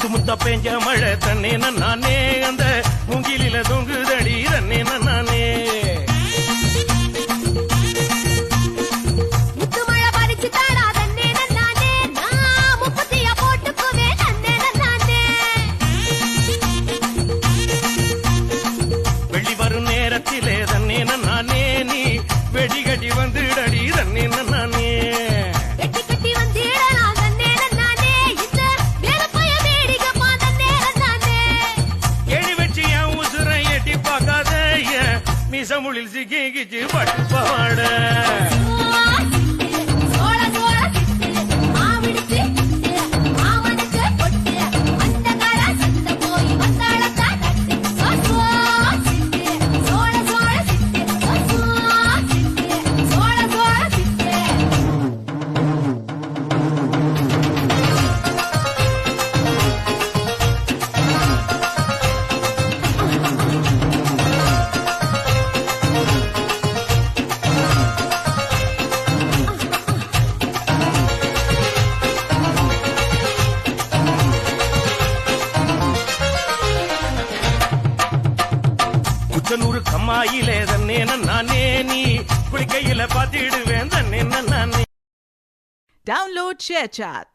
முத்து முத்தா பெஞ்ச மழை தன்னே நானே அந்த மூங்கிலில தொங்குதடி தன்னே நானே வெள்ளி வரும் நேரத்திலே தன்னே நானே நீ வெடி கட்டி வந்துடடி தன்னே நானே மீசமுளில் சிக்கிச்சு பட்டு பாட கம்மாயிலே தன்னே நானே நீ குளிக்கையில பாத்திடுவேன் தன்னே நானே. Download ShareChat.